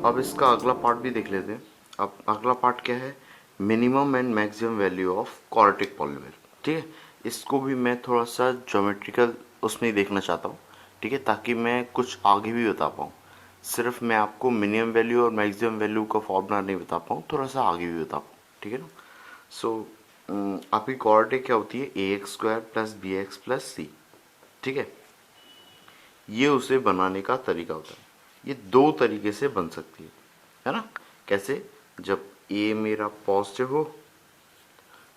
अब इसका अगला पार्ट भी देख लेते हैं। अब अगला पार्ट क्या है, minimum and maximum value of quadratic polynomial. ठीक है, इसको भी मैं थोड़ा सा ज्योमेट्रिकल उसमें ही देखना चाहता हूँ। ठीक है, ताकि मैं कुछ आगे भी बता पाऊँ। सिर्फ मैं आपको मिनिमम वैल्यू और मैक्सिमम वैल्यू का फॉर्मूला नहीं बता पाऊँ, थोड़ा सा आगे भी बता पाऊँ। ठीक है ना। सो आपकी क्वाड्रेटिक क्या होती है, A X square plus B X plus C. ठीक है, ये उसे बनाने का तरीका होता है। ये दो तरीके से बन सकती है ना। कैसे, जब ए मेरा पॉजिटिव हो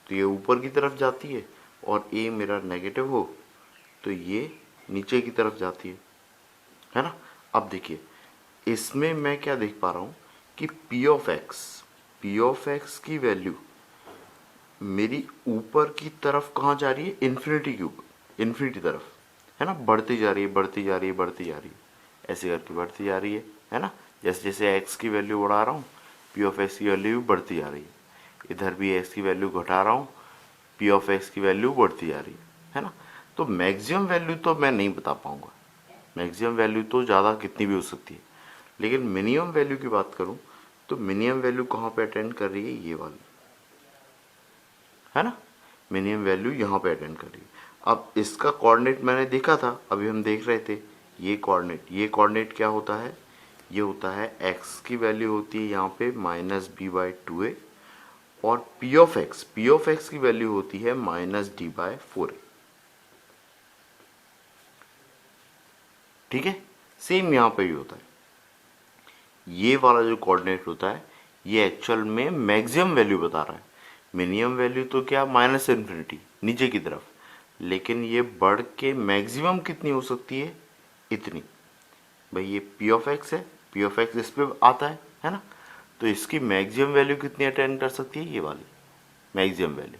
तो ये ऊपर की तरफ जाती है, और ए मेरा नेगेटिव हो तो ये नीचे की तरफ जाती है ना। अब देखिए, इसमें मैं क्या देख पा रहा हूँ कि पी ऑफ एक्स की वैल्यू मेरी ऊपर की तरफ कहाँ जा रही है, इन्फिनिटी के ऊपर, इन्फिनिटी तरफ, है ना। बढ़ती जा रही है, बढ़ती जा रही है, बढ़ती जा रही है, ऐसे करके बढ़ती जा रही है ना। जैसे जैसे एक्स की वैल्यू बढ़ा रहा हूँ, पी ऑफ एक्स की वैल्यू भी बढ़ती जा रही है। इधर भी एक्स की वैल्यू घटा रहा हूँ, पी ऑफ एक्स की वैल्यू बढ़ती जा रही है ना। तो मैक्सिमम वैल्यू तो मैं नहीं बता पाऊंगा, मैक्सिमम वैल्यू तो ज़्यादा कितनी भी हो सकती है। लेकिन मिनिमम वैल्यू की बात करूँ तो मिनिमम वैल्यू कहाँ पे अटेंड कर रही है, ये वाली, है ना। मिनिमम वैल्यू यहाँ पे अटेंड कर रही है। अब इसका कोऑर्डिनेट मैंने देखा था, अभी हम देख रहे थे, ये कोऑर्डिनेट क्या होता है, ये होता है x की वैल्यू होती है यहाँ पे -b/2a, और p ऑफ x की वैल्यू होती है -d/4a। ठीक है, सेम यहाँ पे भी होता है। ये वाला जो कोऑर्डिनेट होता है ये एक्चुअल में मैक्सिमम वैल्यू बता रहा है। मिनिमम वैल्यू तो क्या, माइनस इन्फिनिटी नीचे की तरफ, लेकिन ये बढ़ के मैक्सिमम कितनी हो सकती है, इतनी। भाई ये पी ऑफ एक्स है, पी ऑफ एक्स इस पे आता है ना। तो इसकी मैक्सिमम वैल्यू कितनी अटेंड कर सकती है, ये वाली मैक्सिमम वैल्यू।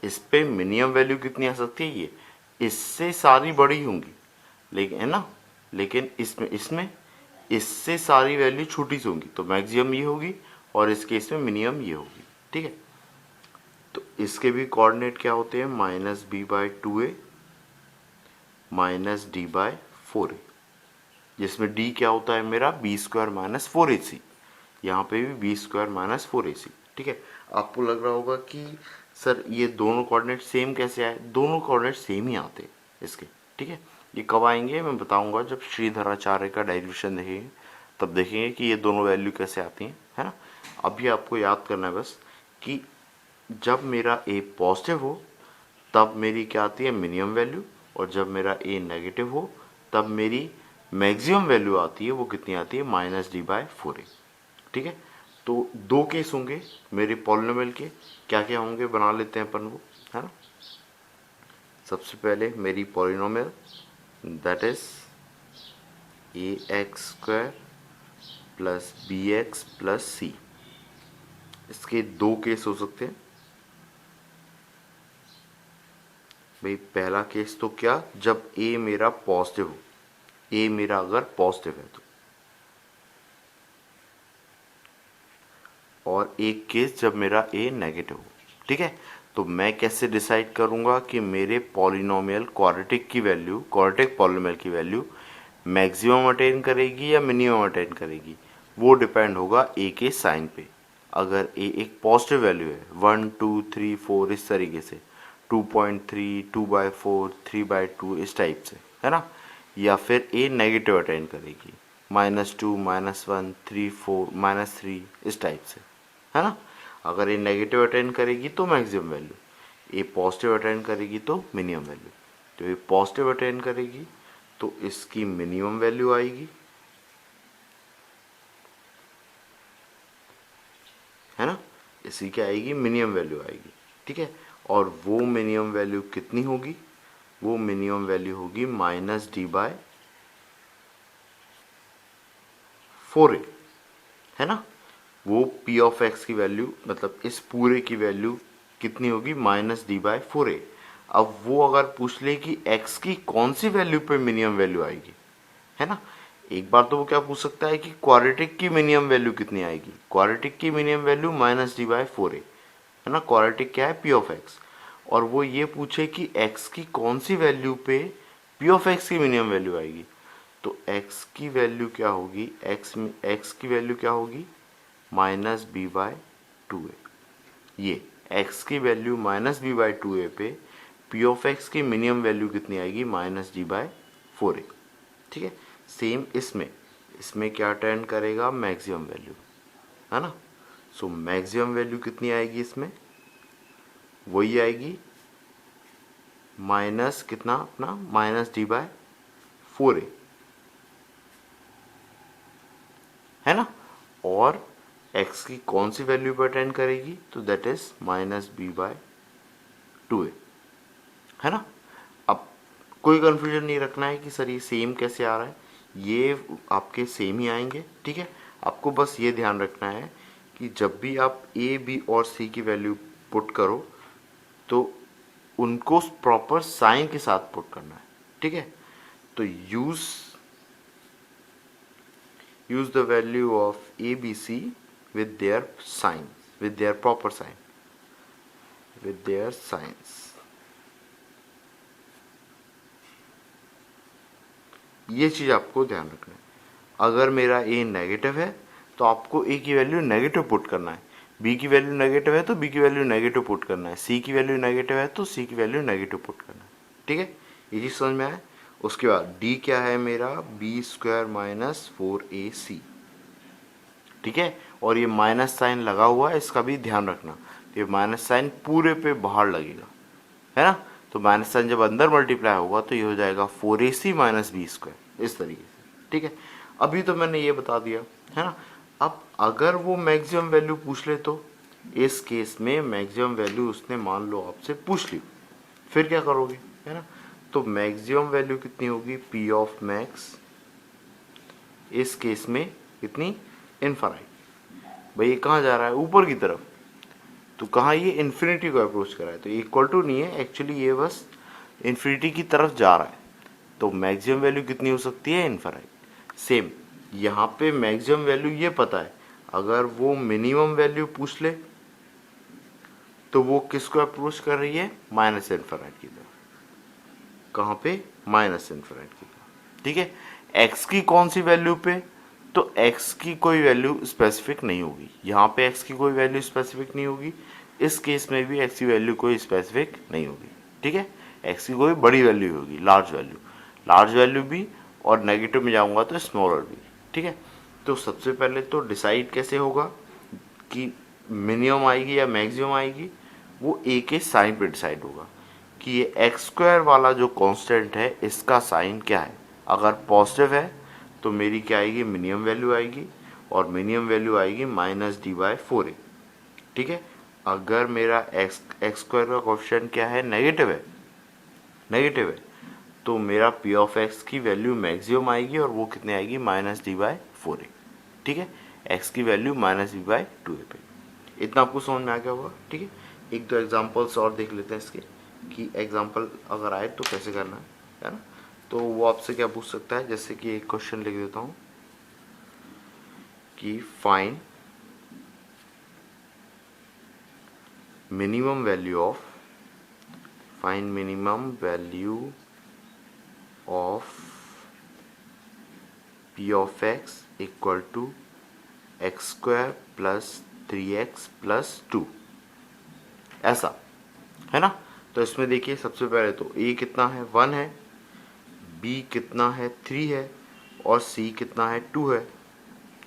इस पे मिनिमम वैल्यू कितनी आ सकती है, ये, इससे सारी बड़ी होंगी, लेकिन है ना। लेकिन इसमें इसमें इससे सारी वैल्यू छोटी सी होंगी, तो मैक्सिमम ये होगी, और इस केस में मिनिमम ये होगी। ठीक है, तो इसके भी कोऑर्डिनेट क्या होते हैं, -b/2a -d/4a, जिसमें d क्या होता है मेरा, b² - 4ac। यहाँ पे भी b² - 4ac। ठीक है, आपको लग रहा होगा कि सर ये दोनों कोऑर्डिनेट सेम कैसे आए, दोनों कोऑर्डिनेट सेम ही आते हैं इसके। ठीक है, ये कब आएंगे मैं बताऊंगा, जब श्रीधराचार्य का डेरिवेशन देखेंगे तब देखेंगे कि ये दोनों वैल्यू कैसे आती हैं, है ना। अभी आपको याद करना है बस कि जब मेरा ए पॉजिटिव हो तब मेरी क्या आती है, मिनिमम वैल्यू, और जब मेरा ए नेगेटिव हो तब मेरी मैक्सिमम वैल्यू आती है, वो कितनी आती है, -d/4a। ठीक है, तो दो केस होंगे मेरे पॉलिनोमियल के, क्या क्या होंगे बना लेते हैं अपन वो, है ना। सबसे पहले मेरी polynomial that is ax² plus bx plus c। इसके दो केस हो सकते हैं भाई। पहला केस तो क्या, जब a मेरा पॉजिटिव हो, a मेरा अगर पॉजिटिव है तो, और एक केस जब मेरा a नेगेटिव हो। ठीक है, तो मैं कैसे डिसाइड करूंगा कि मेरे पॉलिनोमियल क्वाड्रेटिक की वैल्यू, क्वाड्रेटिक पॉलिनोमियल की वैल्यू मैक्सिमम अटेन करेगी या मिनिमम अटेन करेगी, वो डिपेंड होगा a के साइन पे। अगर a एक पॉजिटिव वैल्यू है, 1 2 3 4 इस तरीके से, 2.3 2/4 3/2 इस टाइप से, है ना, या फिर a नेगेटिव अटेन करेगी, -2 -1 3 4 -3 इस टाइप से, है ना। अगर ये नेगेटिव अटेंड करेगी तो मैक्सिमम वैल्यू, ये पॉजिटिव अटेंड करेगी तो मिनिमम वैल्यू। तो ये पॉजिटिव अटेंड करेगी तो इसकी मिनिमम वैल्यू आएगी, है ना, इसकी क्या आएगी, मिनिमम वैल्यू आएगी। ठीक है, और वो मिनिमम वैल्यू कितनी होगी, वो मिनिमम वैल्यू होगी -d/4a, है ना। वो पी ऑफ एक्स की वैल्यू, मतलब इस पूरे की वैल्यू कितनी होगी, -d/4a। अब वो अगर पूछ ले कि x की कौन सी वैल्यू पे मिनिमम वैल्यू आएगी, है ना। एक बार तो वो क्या पूछ सकता है कि क्वाड्रेटिक की मिनिमम वैल्यू कितनी आएगी, क्वाड्रेटिक की मिनिमम वैल्यू -d/4a, है ना। क्वाड्रेटिक क्या है, पी ऑफ एक्स, और वो ये पूछे कि x की कौन सी वैल्यू पे पी ऑफ एक्स की मिनिमम वैल्यू आएगी, तो x की वैल्यू क्या होगी, x की वैल्यू क्या होगी minus B by two A. ये x की value minus B by two A पे पी ऑफ एक्स की मिनिमम वैल्यू कितनी आएगी minus D by four A. ठीक है, सेम इसमें क्या अटेंड करेगा मैक्सिमम वैल्यू, है ना। सो मैक्सिमम वैल्यू कितनी आएगी इसमें, वही आएगी माइनस कितना अपना माइनस डी बाय फोर ए, है ना। और x की कौन सी वैल्यू पर अटेंड करेगी, तो that is minus B by two A, है ना। अब कोई कंफ्यूजन नहीं रखना है कि सर ये सेम कैसे आ रहा है, ये आपके सेम ही आएंगे। ठीक है, आपको बस ये ध्यान रखना है कि जब भी आप ए बी और सी की वैल्यू पुट करो तो उनको प्रॉपर साइन के साथ पुट करना है। ठीक है, तो use the value of a b c with their sign, with their proper sign, with their signs। ये चीज आपको ध्यान रखना है। अगर मेरा a नेगेटिव है तो आपको a की वैल्यू नेगेटिव पुट करना है, b की वैल्यू नेगेटिव है तो b की वैल्यू नेगेटिव पुट करना है, c की वैल्यू नेगेटिव है तो c की वैल्यू नेगेटिव पुट करना है। ठीक है, ये चीज समझ में आए। उसके बाद d क्या है मेरा B square minus four A सी। ठीक है, और ये माइनस साइन लगा हुआ है, इसका भी ध्यान रखना। तो ये माइनस साइन पूरे पे बाहर लगेगा, है ना। तो माइनस साइन जब अंदर मल्टीप्लाई होगा तो ये हो जाएगा four A C minus B square, इस तरीके से। ठीक है, अभी तो मैंने ये बता दिया, है ना। अब अगर वो मैक्सिमम वैल्यू पूछ ले तो इस केस में मैक्सिमम वैल्यू उसने मान लो आपसे पूछ ली, फिर क्या करोगे, है ना। तो मैक्सिमम वैल्यू कितनी होगी पी ऑफ मैक्स, इस केस में कितनी इनफाइनाइट। भाई ये कहाँ जा रहा है ऊपर की तरफ, तो कहाँ ये इन्फिनिटी को अप्रोच कर रहा है, तो इक्वल टू नहीं है एक्चुअली, ये बस इन्फिनिटी की तरफ जा रहा है। तो मैक्सिमम वैल्यू कितनी हो सकती है इनफाइनाइट। सेम यहाँ पे मैक्सिमम वैल्यू ये पता है, अगर वो मिनिमम वैल्यू पूछ ले तो वो किसको अप्रोच कर रही है माइनस इनफाइनाइट की तरफ। कहाँ पे माइनस इनफाइनाइट की तरफ। ठीक है, एक्स की कौन सी वैल्यू पे, तो x की कोई वैल्यू स्पेसिफिक नहीं होगी, यहाँ पे x की कोई वैल्यू स्पेसिफिक नहीं होगी, इस केस में भी x की वैल्यू कोई स्पेसिफिक नहीं होगी। ठीक है, x की कोई बड़ी वैल्यू होगी, लार्ज वैल्यू भी, और नेगेटिव में जाऊंगा तो स्मॉलर भी। ठीक है, तो सबसे पहले तो डिसाइड कैसे होगा कि मिनिमम आएगी या मैक्सिमम आएगी, वो a के साइन पे डिसाइड होगा कि ये एक्स स्क्वायर वाला जो कांस्टेंट है इसका साइन क्या है। अगर पॉजिटिव है तो मेरी क्या आएगी मिनिमम वैल्यू आएगी, और मिनिमम वैल्यू आएगी minus D by four A. ठीक है, अगर मेरा एक्स स्क्वायर का कोएफिशिएंट क्या है नेगेटिव है, तो मेरा पी ऑफ एक्स की वैल्यू मैक्सिमम आएगी और वो कितने आएगी minus D by four A. ठीक है, एक्स की value minus D by two A पे। इतना आपको समझ में आ गया होगा। ठीक है, एक दो एग्जाम्पल्स और देख लेते हैं इसके, कि एग्जाम्पल अगर आए तो कैसे करना है ना। तो वो आपसे क्या पूछ सकता है, जैसे कि एक क्वेश्चन लिख देता हूं कि find minimum value of p of x equal to x square plus three x plus two, ऐसा, है ना। तो इसमें देखिए सबसे पहले तो a कितना है 1 है, b कितना है 3 है, और c कितना है 2 है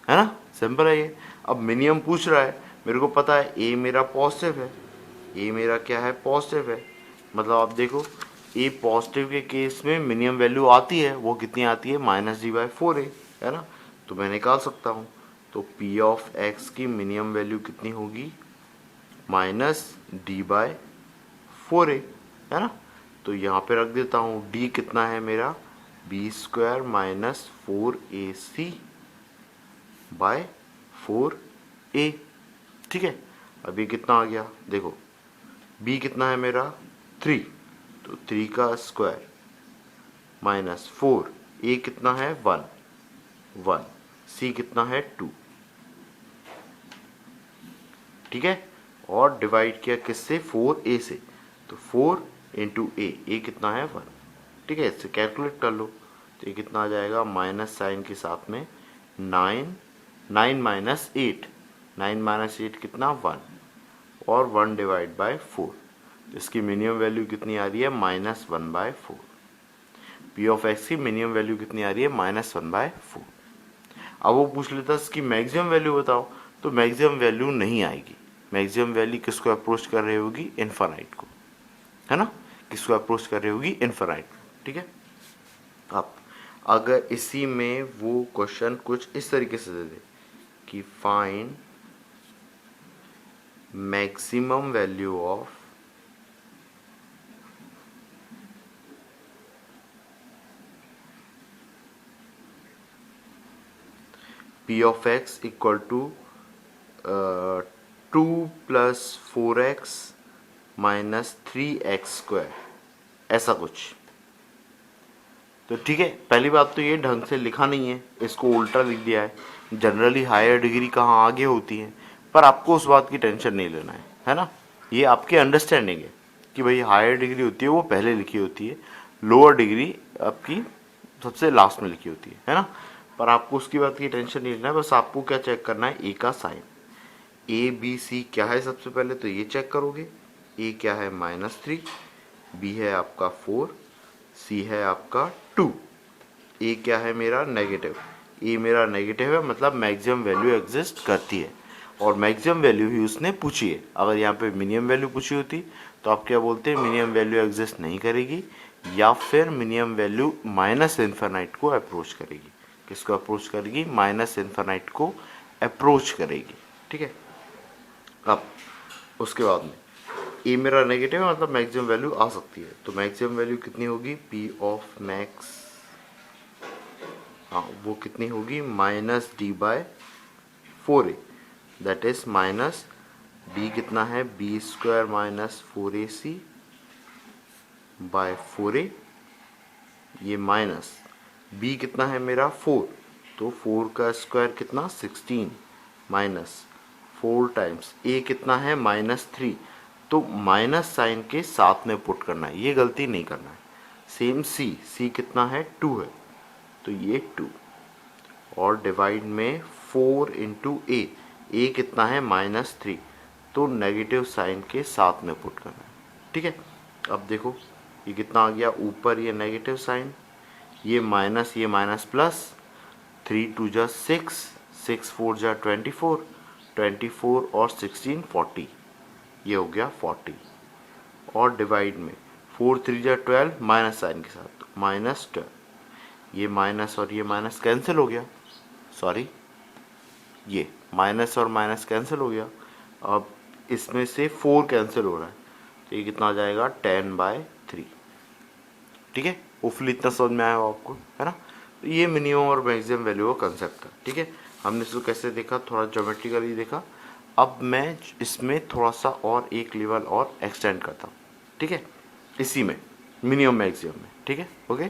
ना। सिंपल है ये। अब मिनिमम पूछ रहा है, मेरे को पता है a मेरा पॉजिटिव है, a मेरा क्या है पॉजिटिव है, मतलब आप देखो a पॉजिटिव के केस में मिनिमम वैल्यू आती है, वो कितनी आती है माइनस डी बाई फोर है ना। तो मैं निकाल सकता हूँ, तो p ऑफ x की मिनिमम वैल्यू कितनी होगी माइनस डी बाई फोर है ना। तो यहाँ पे रख देता हूँ d कितना है मेरा B square minus four A C by four A. ठीक है, अभी कितना आ गया देखो, b कितना है मेरा 3, तो 3 का स्क्वायर माइनस 4, a कितना है 1, c कितना है 2। ठीक है, और डिवाइड किया किससे 4a से, तो 4 इंटू ए कितना है 1। ठीक है, इससे कैलकुलेट कर लो, तो ये कितना आ जाएगा, माइनस साइन के साथ में 9, 9 माइनस 8, 9 माइनस 8 कितना 1, और 1 डिवाइड बाय 4, इसकी मिनिमम वैल्यू कितनी आ रही है, -1/4। पी ऑफ एक्स की मिनिमम वैल्यू कितनी आ रही है, -1/4। अब वो पूछ लेता इसकी मैक्सिमम वैल्यू बताओ, तो मैक्सिमम वैल्यू नहीं आएगी। मैक्सिमम वैल्यू किसको अप्रोच कर रही होगी, इनफाइनाइट को, है ना, किसको अप्रोच कर रही होगी, इनफाइनाइट। ठीक है। अब अगर इसी में वो क्वेश्चन कुछ इस तरीके से दे दे कि find maximum value of p of x equal to 2 + 4x - 3x², ऐसा कुछ। तो ठीक है, पहली बात तो ये ढंग से लिखा नहीं है, इसको उल्टा लिख दिया है। जनरली हायर डिग्री कहाँ आगे होती है, पर आपको उस बात की टेंशन नहीं लेना है ना। ये आपकी अंडरस्टैंडिंग है कि भाई हायर डिग्री होती है वो पहले लिखी होती है, लोअर डिग्री आपकी सबसे लास्ट में लिखी होती है ना। पर आपको उसकी बात की टेंशन नहीं लेना है, बस आपको क्या चेक करना है, ए का साइन। ए बी सी क्या है, सबसे पहले तो ये चेक करोगे। ए क्या है, -3, बी है आपका 4, सी है आपका 2, ए क्या है मेरा, नेगेटिव। ए मेरा नेगेटिव है, मतलब मैक्सिमम वैल्यू एग्जिस्ट करती है, और मैक्सिमम वैल्यू ही उसने पूछी है। अगर यहाँ पे मिनिमम वैल्यू पूछी होती तो आप क्या बोलते हैं, मिनिमम वैल्यू एग्जिस्ट नहीं करेगी, या फिर मिनिमम वैल्यू -इनफाइनाइट को अप्रोच करेगी। किसको अप्रोच करेगी, -इनफाइनाइट को अप्रोच करेगी। ठीक है। अब उसके बाद में ए मेरा नेगेटिव है, मतलब मैक्सिमम वैल्यू आ सकती है, तो मैक्सिमम वैल्यू कितनी होगी, पी ऑफ मैक्स, हाँ वो कितनी होगी, -d/4a, that is minus b कितना है, b² - 4ac / 4a, ये माइनस b कितना है मेरा 4, तो 4 का स्क्वायर कितना 16, माइनस 4 टाइम्स a कितना है -3, तो माइनस साइन के साथ में पुट करना है, ये गलती नहीं करना है। सेम c कितना है 2 है, तो ये 2, और डिवाइड में 4 × a कितना है -3, तो नेगेटिव साइन के साथ में पुट करना है। ठीक है। अब देखो ये कितना आ गया, ऊपर ये नेगेटिव साइन, ये माइनस प्लस, 3 × 2 = 6, 6 × 4 = 24, 24 और 16 40, ये हो गया 40, और डिवाइड में 4 × 3 = 12, माइनस साइन के साथ -12, ये माइनस और ये माइनस कैंसिल हो गया, सॉरी ये माइनस और माइनस कैंसिल हो गया। अब इसमें से 4 कैंसिल हो रहा है, तो ये कितना आ जाएगा, 10/3। ठीक है, होपफुली इतना समझ में आया हो आपको, है ना। तो ये मिनिमम और मैक्सिमम वैल्यू का कंसेप्ट है। ठीक है, हमने इसको कैसे देखा, थोड़ा ज्योमेट्रिकली देखा। अब मैं इसमें थोड़ा सा और एक लेवल और एक्सटेंड करता हूँ। ठीक है, इसी में मिनिमम मैक्सिमम में। ठीक है, ओके।